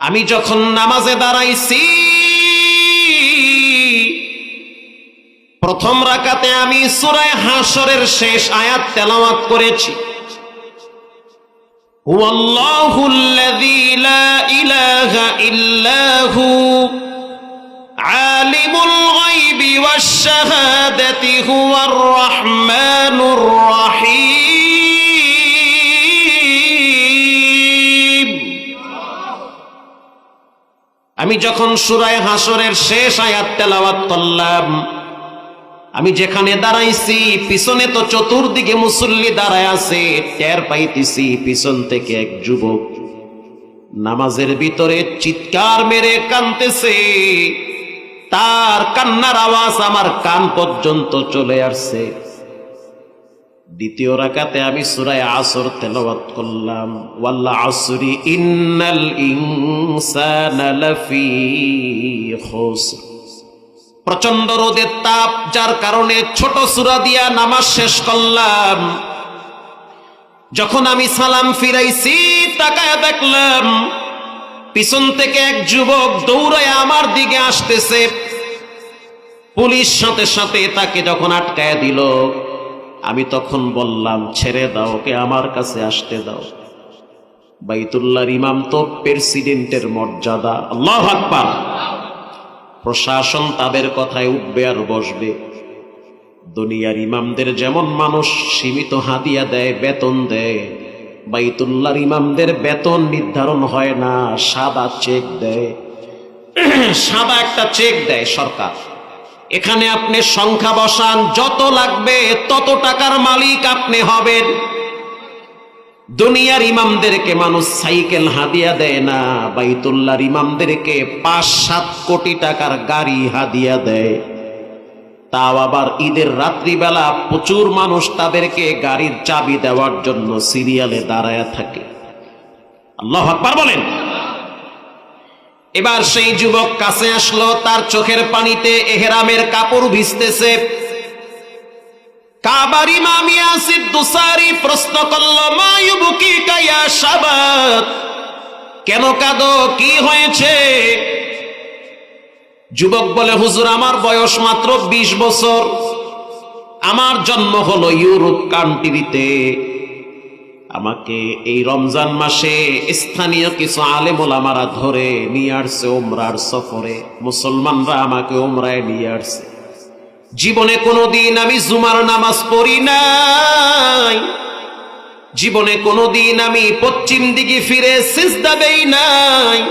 আমি যখন নামাজে দাঁড়াইছি প্রথম রাকাতে আমি সূরা হাশরের শেষ আয়াত তেলাওয়াত করেছি। হুয়াল্লাহুল্লাযী লা ইলাহা ইল্লা হু আলিমুল গায়বি ওয়াশ শাহাদাতি হুয়ার রাহমানুর রাহিম। আমি যখন সূরা হাশরের শেষ আয়াত তেলাওয়াত করলাম, আমি যেখানে দাঁড়াইছি পিছনে তো চতুর্দিকে মুসল্লি দাঁড়ায় আছে, টের পাইতেছি পিছন থেকে এক যুবক নামাজের ভিতরে চিৎকার মেরে কাঁদতেছে। তার কান্নার আওয়াজ আমার কান পর্যন্ত চলে আসছে। দ্বিতীয় রাকাতে আমি সূরা আসর তেলাওয়াত করলাম, ওয়াল আসরি ইন্নাল ইনসানা লাফি খুসর। প্রচন্ড রোদের তাপ, যার কারণে ছোট সূরা দিয়া নামাজ শেষ করলাম। যখন আমি সালাম ফিরাইছি তাকায় দেখলাম পিছন থেকে এক যুবক দৌড়ায় আমার দিকে আসতেছে। পুলিশ সাথে সাথে তাকে যখন আটকায় দিল, আমি তখন বললাম, ছেড়ে দাও, ওকে আমার কাছে আসতে দাও। বাইতুল্লাহর ইমাম তো প্রেসিডেন্টের মর্যাদা, আল্লাহু আকবার। প্রশাসন তাদের কথায় উঠবে আর বসবে। দুনিয়ার ইমামদের যেমন মানুষ সীমিত হাদিয়া দেয়, বেতন দেয়, বাইতুল্লাহর ইমামদের বেতন নির্ধারণ হয় না, সাদা চেক দেয়। সাদা একটা চেক দেয় সরকার, এখানে আপনি সংখ্যা বসান, যত লাগবে তত টাকার মালিক আপনি হবেন। দুনিয়ার ইমামদেরকে মানুষ সাইকেল হাদিয়া দেয় না, বাইতুল্লাহর ইমামদেরকে ৫-৭ কোটি টাকার গাড়ি হাদিয়া দেয়। তাও আবার ঈদের রাত্রিবেলা প্রচুর মানুষ তাদেরকে গাড়ির চাবি দেওয়ার জন্য সিরিয়ালে দাঁড়ায় থাকে। আল্লাহু আকবার বলেন। এবার সেই যুবক কাছে আসলো, তার চোখের পানিতে ইহরামের কাপড় ভিজতেছে। কাবার ইমাম ইয়াসির দুসারি প্রশ্ন করলো, মা ইউবকিকা ইয়া শাবাব, কেন কাঁদো, কি হয়েছে? যুবক বলে, হুজুর আমার বয়স মাত্র ২০ বছর, আমার জন্ম হলো ইউরোপ কান্ট্রিতে। আমাকে এই রমজান মাসে স্থানীয় কিছু আলেম ওলামারা ধরে নিয়ে আসছে উমরার সফরে, মুসলমানরা আমাকে উমরায় নিয়ে আসছে। জীবনে কোনোদিন আমি জুমার নামাজ পড়ি নাই, জীবনে কোনোদিন আমি পশ্চিম দিকে ফিরে সিজদা দেই নাই।